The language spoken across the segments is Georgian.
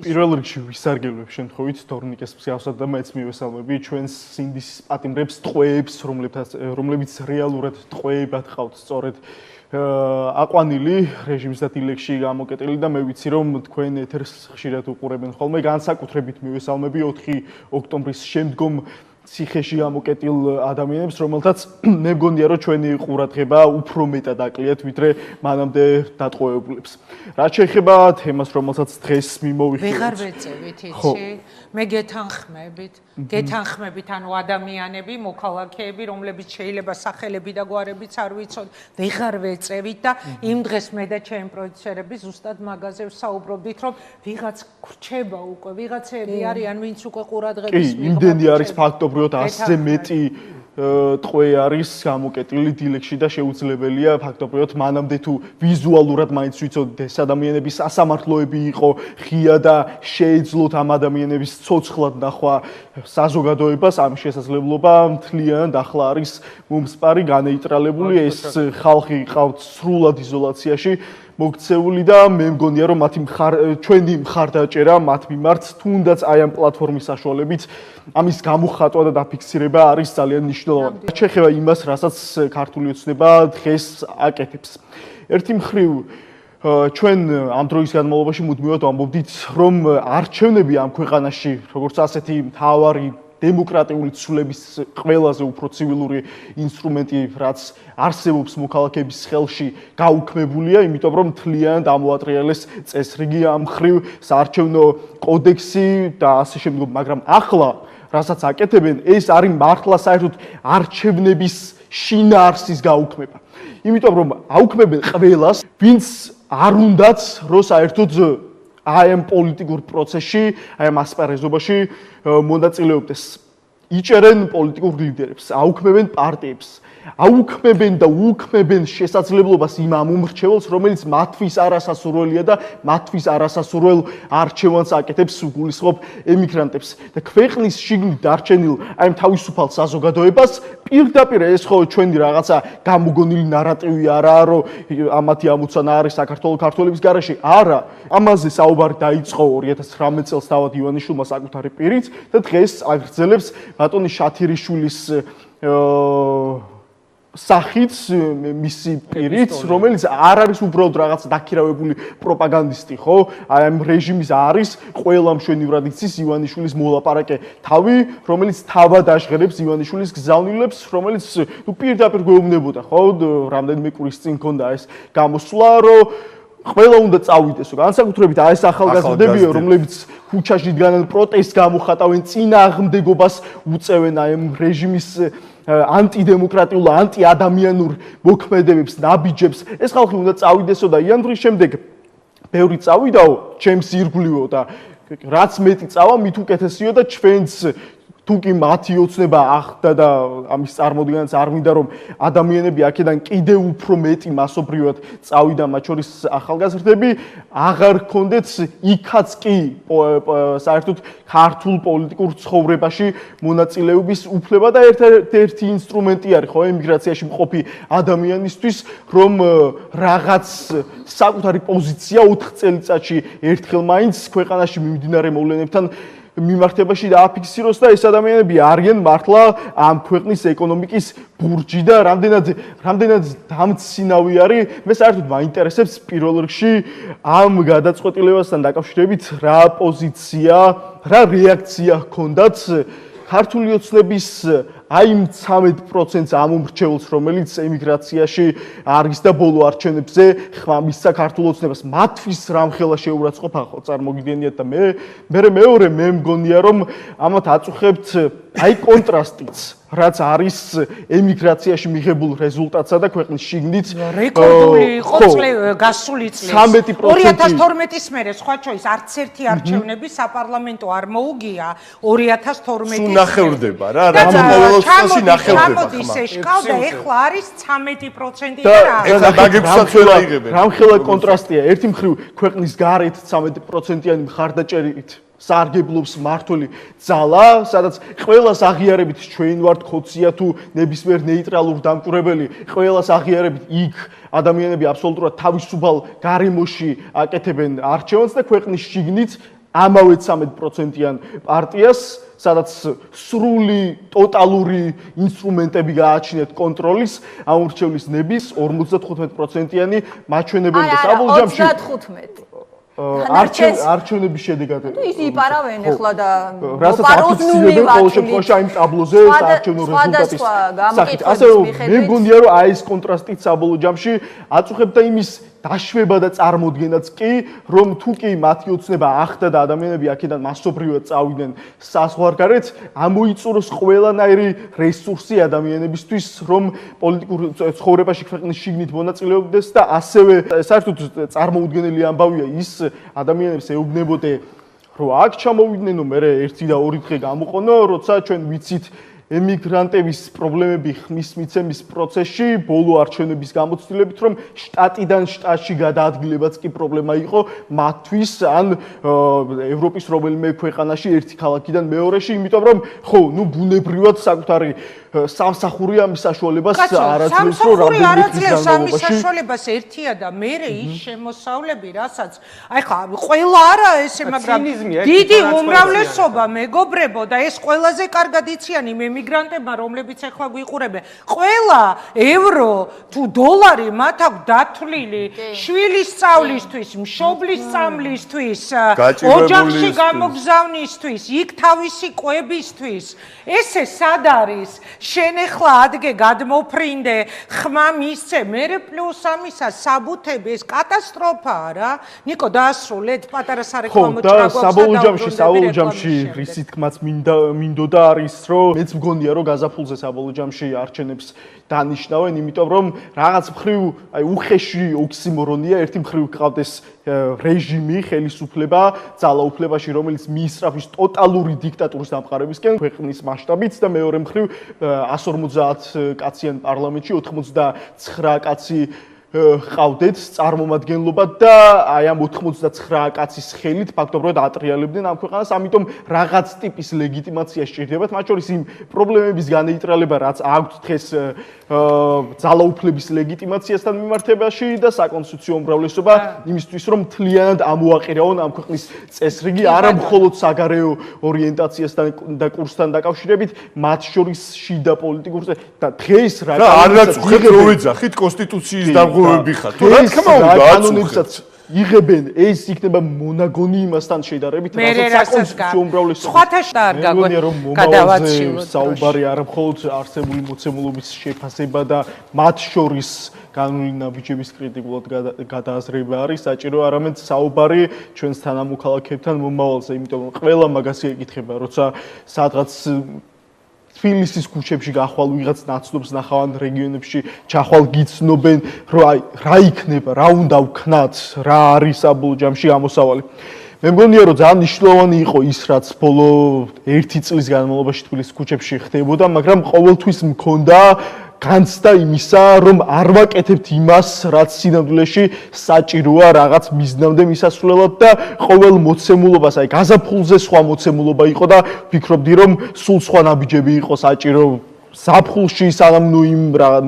პირველ რიგში ვისარგებლებ შემთხვევით დორნიკეს მსგავსად და მეც მივესალმები ჩვენს სინდისის პატიმრებს, ტყვეებს, რომლებიც რეალურად ტყვეებად ყავთ სწორედ აყვანილი რეჟიმის და დილეგში გამოკეტილი და მე ვიცი რომ თქვენ ეთერს ხშირად უყურებენ ხოლმე განსაკუთრებით მივესალმები 4 ოქტომბრის შემდგომ ციხეში გამოკეტილ ადამიანებს, რომელთაც მე მგონია რომ ჩვენი ყურადღება უფრო მეტად აკლიათ ვიდრე მანამდე დატყვევებულებს. რაც შეეხება თემას, რომელსაც დღეს მიმოვიხილეთ. ვეღარ ვეწევით იცი? მე გეთანხმებით ანუ ადამიანები, მოქალაქეები, რომლებიც შეიძლება სახელები და გვარებიც არ ვიცოდეთ, ვეღარ ვეწევით და იმ დღეს მე და ჩემი პროდიუსერები ზუსტად მაგაზე ვსაუბრობდით, რომ ვიღაც გრჩება უკვე, ვიღაცები არიან, ვინც უკვე ყურადღების კი, იმდენი არის ფაქტობრივად 100-ზე მეტი ტყვე არის გამოკეტილი დილეგში და შეუძლებელია ფაქტობრივად მანამდე თუ ვიზუალურად მაინც ვიცოდით ეს ადამიანების სასამართლოები იყო ღია და შეეძლოთ ამ ადამიანების ცოცხლად ნახვა საზოგადოებას ამის შესაძლებლობა მთლიანად ახლა არის მომსპარი განეიტრალებული ეს ხალხი ყავთ სრულად იზოლაციაში მოქცეული და მე მგონია რომ ჩვენი მხარდაჭერა მათ მიმართ თუნდაც აი ამ პლატფორმის საშუალებით ამის გამოხატვა და დაფიქსირება არის ძალიან მნიშვნელოვანი. შეეხება იმას, რასაც ქართული ოცნება დღეს აკეთებს. ერთი მხრივ ჩვენ ამ დროის განმავლობაში მუდმივად ვამბობდით, რომ არჩევნები ამ ქვეყანაში, როგორც ასეთი მთავარი დემოკრატიული ცვლილების ყველაზე უფრო ცივილური ინსტრუმენტი, რაც არსებობს მოქალაქეების ხელში, გაუქმებულია, იმიტომ რომ მთლიანად ამოატრიალეს წესრიგი ამ მხრივ საარჩევნო კოდექსი და ასე შემდგომ, მაგრამ ახლა რასაც აკეთებენ, ეს არის მართლა საერთოდ არჩევნების შინაარსის გაუქმება. იმიტომ რომ აუქმებენ ყველას, ვინც არ უნდათ, რომ საერთოდ აი ამ პოლიტიკურ პროცესში, აი ამ ასპარეზობაში მონაწილეობდეს. იჭერენ პოლიტიკურ ლიდერებს, აუქმებენ პარტიებს, აუქმებენ და უქმებენ შესაძლებლობას იმ ამ უმრჩეველს, რომელიც მათთვის არასასურველია და მათთვის არასასურველ არჩევანს აკეთებს, გულისხმობ ემიგრანტებს და ქვეყნის შიგნით დარჩენილ აი ამ თავისუფალ საზოგადოებას პირდაპირ ეს ხო ჩვენი რაღაცა გამოგონილი ნარატივი არაა, რომ ამათი ამოცანა არის საქართველოს ქართველების გარეშე. არა, ამაზე საუბარი დაიწყო 2019 წელს თავად ივანიშვილმა საკუთარი პირით და დღეს აგრძელებს ბატონი შათირიშვილის სახით მისი პირით, რომელიც არ არის უბრალოდ რაღაც დაქირავებული პროპაგანდისტი, ხო? აი ამ რეჟიმის არის ყველა მშვენივრად იცის ივანიშვილის მოლაპარაკე თავი, რომელიც თავად აღღერებს ივანიშვილის გზავნილებს, რომელიც თუ პირდაპირ გვეუბნებოდა, ხო? რამდენიმე კვირის წინ ქონდა ეს გამოსვლა, რომ ყველა უნდა წავიდესო. განსაკუთრებით აი ეს ახალგაზრდებიო, რომლებიც ქუჩაში დგანან პროტესტს გამოხატავენ, წინააღმდეგობას უწევენ აი ამ რეჟიმის ანტიდემოკრატიულ, ანტიადამიანურ მოქმედებებს, ნაბიჯებს. ეს ხალხი უნდა წავიდესო და იანვრის შემდეგ ბევრი წავიდაო, ჩემს ირგვლივო და რაც მეტი წავა, მით უკეთესიო და ჩვენც თუ კი მათი ოცნება ახდა და ამის წარმოდგენაც არ მინდა რომ ადამიანები აქედან კიდევ უფრო მეტი მასობრივად წავიდა მათ შორის ახალგაზრდები აღარ გქონდეთ იქაც კი საერთოდ ქართულ პოლიტიკურ ცხოვრებაში მონაწილეობის უფლება და ერთ-ერთი ინსტრუმენტი არის ხო ემიგრაციაში მყოფი ადამიანისთვის რომ რაღაც საკუთარი პოზიცია 4 წელიწადში ერთხელ მაინც ქვეყანაში მიმდინარე მოვლენებთან მიმართებაში დააფიქსიროს და ეს ადამიანები არიან მართლა ამ ქვეყნის ეკონომიკის ბურჯი და რამდენად დამცინავი არის მე საერთოდ მაინტერესებს პირველ რიგში ამ გადაწყვეტილებასთან დაკავშირებით რა პოზიცია, რა რეაქცია ჰქონდათ ქართული ოცნების აი 13% ამ უმრჩეველს, რომელიც ემიგრაციაში არის და ბოლო არჩევნებზე ხმამისცა ქართულ ოცნებას. მათთვის რამხელა შეურაცხყოფა ხო წარმოგიდგენიათ და მეორე მე მგონია რომ ამათ აწუხებთ აი კონტრასტიც რაც არის ემიგრაციაში მიღებულ რეზულტატსა და ქვეყნის შიგნით რეკორდული იყო გასული წლის 2012-ის მერე სხვა ჩოის არც ერთი არჩევნები საპარლამენტო არ მოუგია 2012-ის სულ ნახევრდება რა მოველოსი ნახევრდება ხმა შეშკავდა ეხლა არის 13% და რა ეხლა დაგებსაც ვერ აიღებენ რამხელა კონტრასტია ერთი მხრივ ქვეყნის გარეთ 13%-იანი მხარდაჭერით სარგებლობს მართველი ძალა, სადაც ყველას აღიარებით ჩვენ ვართ ხოცია თუ ნებისმიერ ნეიტრალურ დამკვირვებელი, ყველას აღიარებით იქ ადამიანები აბსოლუტურად თავისუფალ გარემოში აკეთებენ არჩევანს და ქვეყნის შიგნით ამავე 13%-იან პარტიას, სადაც სრული ტოტალური ინსტრუმენტები გააჩნიათ კონტროლის, ამორჩევლის ნების 55%-იანი მაჩვენებელი და საბოლოოში 35 არჩევნების შედეგად ის იპარავენ ახლა და რასაც აფიქსირებენ ყოველ შემთხვევაში აი ტაბლოზე საარჩევნო რეზულტატის სახით. ასე რომ მე მგონია რომ აი ეს კონტრასტიც საბოლოო ჯამში აწუხებდა იმის დაშვება და წარმოდგენაც კი, რომ თუ კი მათი ოცნება ახდა და ადამიანები აქედან მასობრივად წავიდნენ საზღვარგარეთ, ამოიწუროს ყველანაირი რესურსი ადამიანებისთვის, რომ პოლიტიკურ ცხოვრებაში ქვეყნის შიგნით მონაწილეობდეს და ასევე საერთოდ წარმოუდგენელი ამბავია ის ადამიანებს ეუბნებოდე, რომ აქ ჩამოვიდნენ, მე ერთი და ორი დღე გამოყონო, როცა ჩვენ ვიცით ემიგრანტების პრობლემები ხმის მიცემის პროცესში, ბოლო არჩევნების გამოცდილებით, რომ შტატიდან შტატში გადაადგილებაც კი პრობლემა იყო მათთვის, ან ევროპის რომელიმე ქვეყანაში ერთი ქალაქიდან მეორეში, იმიტომ რომ ხო, ბუნებრივად საკუთარი სამსახური ამის საშუალებას არაძლევს, რომ რამდენიმე ამის საშუალებას ერთია და მერე ის შემოსავლები, რასაც აი ხა ყველა არა ესე, მაგრამ დიდი უმრავლესობა მეგობრებო და ეს ყველაზე კარგად იციან იმ ემიგრანტებმა, რომლებიც ახლა გვიყურებენ, ყველა ევრო თუ დოლარი მათ აქვს დათვლილი შვილის სწავლისთვის, მშობლის სწავლისთვის, ოჯახში გამოგზავნისთვის, იქ თავისი კვებისთვის. ესე სად არის? შენ ახლა ადგე გადმოფრინდე, ხმა მისცე, მერე პლუს ამისა საბუთები, ეს კატასტროფაა რა. ნიკო დაასრულეთ პატარა სარეკლამო ჭრა გვაქვს და საბოლოო ჯამში რისი თქმაც მინდოდა არის, რომ მეც მგონია, რომ გაზაფხულზე საბოლოო ჯამში არჩევნებს დანიშნავენ, იმიტომ რომ რაღაც მხრივ აი უხეში ოქსიმორონია, ერთი მხრივ გყავდეს რეჟიმი, ხელისუფლება, ძალაუფლებაში, რომელიც მიისწრაფვის ტოტალური დიქტატურის დამყარებისკენ ქვეყნის მასშტაბით და მეორე მხრივ 150 კაციან პარლამენტში 89 კაცი ყავდეთ წარმომადგენლობა და აი ამ 89 კაცის ხელით ფაქტობრივად ატრიალებდნენ ამ ქვეყანას, ამიტომ რაღაც ტიპის ლეგიტიმაცია სჭირდებათ, მათ შორის იმ პრობლემების განეიტრალება, რაც აქვთ დღეს ძალაუფლების ლეგიტიმაციასთან მიმართებაში და საკონსტიტუციო უმრავლესობა იმისთვის, რომ მთლიანად ამოაყირაონ ამ ქვეყნის წესრიგი, არა მხოლოდ საგარეო ორიენტაციასთან და კურსთან დაკავშირებით, მათ შორის შიდა პოლიტიკურ და დღეს რა არაწუხეთ რო ვეძახით კონსტიტუციის დამღობები ხარ. თუ რა თქმა უნდა აწუხეთ. იღებენ ეს იქნება მონაგონი იმასთან შედარებით, რასაც საკონსტიტუციო უმრავლესობა. სხვათა არ გადავაცილოთ. საუბარი არა მხოლოდ არსებული მოცემულობის შეფასება და მათ შორის განული ნაბიჯების კრიტიკულად გადააზრება არის საჭირო, არამედ საუბარი ჩვენს თანამოქალაქეებთან მომავალზე, იმიტომ რომ ყველა მაგას ეკითხება, როცა სადღაც თბილისის ქუჩებში გახვალ ვიღაც ნაცნობს ნახავენ რეგიონებში ჩახვალ გიცნობენ რომ აი რა იქნება რა უნდა ვქნათ რა არის საბოლოო ჯამში ამოსავალი მე მგონია რომ ძალიან მნიშვნელოვანი იყო ის რაც ბოლო 1 წლის განმავლობაში თბილისის ქუჩებში ხდებოდა მაგრამ ყოველთვის მქონდა განცდა იმისა რომ არ ვაკეთებთ იმას რაც სინამდვილეში საჭიროა რაღაც მიზნამდე მისასვლელად და ყოველ მოცემულობას აი გაზაფხულზე სხვა მოცემულობა იყო და ვფიქრობდი რომ სულ სხვა ნაბიჯები იყო საჭირო ზაფხულში სანამ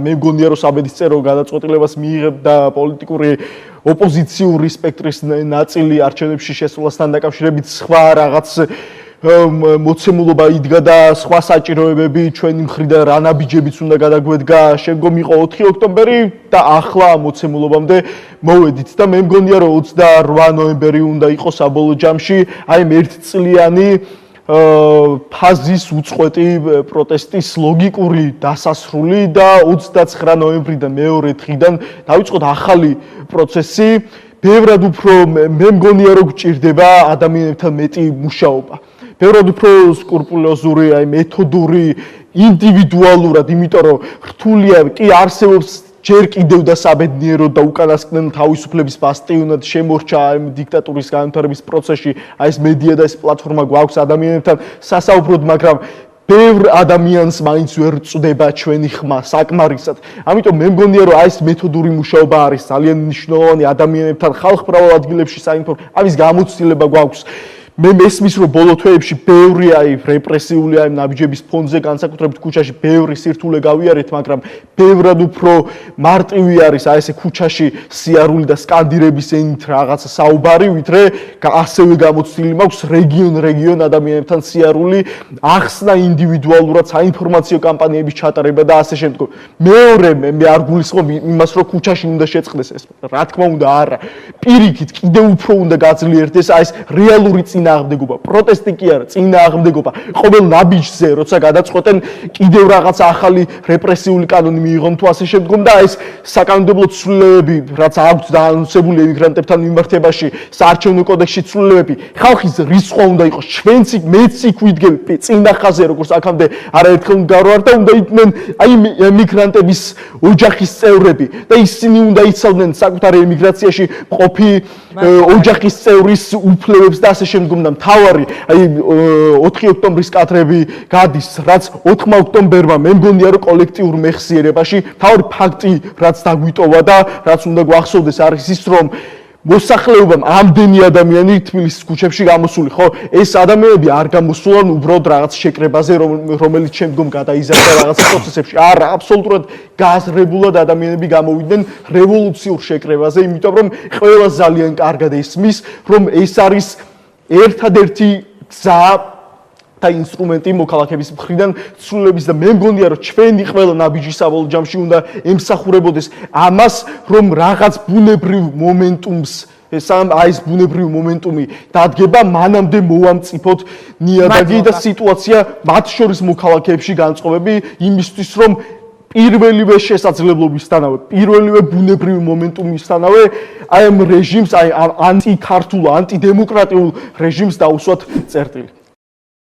მე მგონია რომ საბედისწერო გადაწყვეტილებას მიიღებდა პოლიტიკური ოპოზიციური სპექტრის ნაწილი არჩევნებში შესვლასთან დაკავშირებით სხვა რაღაც მოცემულობა იდგა და სხვა საჭიროებები ჩვენი მხრიდან რა ნაბიჯებიც უნდა გადაგვედგა შემდგომ იყო 4 ოქტომბერი და ახლა მოცემულობამდე მოვედით და მე მგონია რომ 28 ნოემბერი უნდა იყოს საბოლოო ჯამში აი ერთწლიანი ფაზის უწყვეტი პროტესტის ლოგიკური დასასრული და 29 ნოემბრიდან მეორე დღიდან დაიწყოთ ახალი პროცესი ბევრად უფრო მე მგონია რომ გჭირდება ადამიანებთან მეტი მუშაობა ბევრად უფრო სკრუპულოზური აი მეთოდური ინდივიდუალურად იმიტომ რომ რთულია კი არსებობს ჯერ კიდევ და საბედნიეროდ და უკანასკნელ თავისუფლების ბასტიონად შემორჩა ამ დიქტატურის განვითარების პროცესში აი ეს მედია და ეს პლატფორმა გვაქვს ადამიანებთან სასაუბროდ მაგრამ ბევრ ადამიანს მაინც ვერ წვდება ჩვენი ხმა საკმარისად ამიტომ მე მგონია რომ აი ეს მეთოდური მუშაობა არის ძალიან მნიშვნელოვანი ადამიანებთან ხალხმრავალ ადგილებში საინფორმაციო ამის გამოცდილება გვაქვს მე მესმის რომ ბოლო თვეებში ბევრი რეპრესიული ნაბიჯების ფონზე განსაკუთრებით ქუჩაში ბევრი სირთულე გავიარეთ, მაგრამ ბევრად უფრო მარტივი არის ესე ქუჩაში სიარული და სკანდირების ენით რაღაცა საუბარი, ვიდრე ასევე გამოცდილი მაქვს რეგიონ ადამიანებთან სიარული, ახსნა ინდივიდუალურად საინფორმაციო კამპანიების ჩატარება და ასე შემდგომ. მეორე მე არ გულისხმობ იმას, რომ ქუჩაში უნდა შეწყდეს ეს. რა თქმა უნდა, არა. პირიქით კიდევ უფრო უნდა გაძლიერდეს ეს რეალური წინააღმდეგობა. პროტესტი კი არა, წინააღმდეგობა. ყოველ ნაბიჯზე, როცა გადაწყვეტენ კიდევ რაღაც ახალი რეპრესიული კანონი მიიღონ თუ ასე შემდგომ და ეს საკანონმდებლო ცვლილებები, რაც აქვთ დაანონსებული ემიგრანტებთან მიმართებაში, საარჩევნო კოდექსში ცვლილებები, ხალხის რისხვა უნდა იყოს. ჩვენც მეც იქ ვიდგები წინა ხაზზე, როგორც აქამდე არაერთხელ გავარ და უნდა იყვნენ ემიგრანტების ოჯახის წევრები და ისინი უნდა იცავდნენ საკუთარ ემიგრაციაში მყოფი ოჯახის წევრის უფლებებს და ასე შემდგომ და მთავარი 4 ოქტომბრის კადრები გადის, რაც 4 ოქტომბერმა მე მგონია რომ კოლექტიურ მეხსიერებაში მთავარი ფაქტი რაც დაგვიტოვა და რაც უნდა გვახსოვდეს არის ის რომ მოსახლეობამ ამდენი ადამიანი თბილისის ქუჩებში გამოსული, ხო? ეს ადამიანები არ გამოსულან უბრალოდ რაღაც შეკრებაზე, რომელიც შემდგომ გადაიზარდა რაღაც პროცესებში. არა, აბსოლუტურად გააზრებულად ადამიანები გამოვიდნენ რევოლუციურ შეკრებაზე, იმიტომ რომ ყველა ძალიან კარგად ესმის, რომ ეს არის ერთადერთი გზა და ინსტრუმენტი მოქალაქეების მხრიდან ცვლილების და მე მგონია რომ ჩვენი ყველა ნაბიჯი საბოლოო ჯამში უნდა ემსახურებოდეს ამას, რომ რაღაც ბუნებრივ მომენტუმს ეს ბუნებრივი მომენტუმი დადგება, მანამდე მოვამწიფოთ ნიადაგი და სიტუაცია მათ შორის მოქალაქეებში განწყობები იმისთვის, რომ პირველივე შესაძლებლობისთანავე, პირველივე ბუნებრივი მომენტუმისთანავე აი ამ რეჟიმს, აი ანტიქართულ, ანტიდემოკრატიულ რეჟიმს დაუსვათ წერტილი.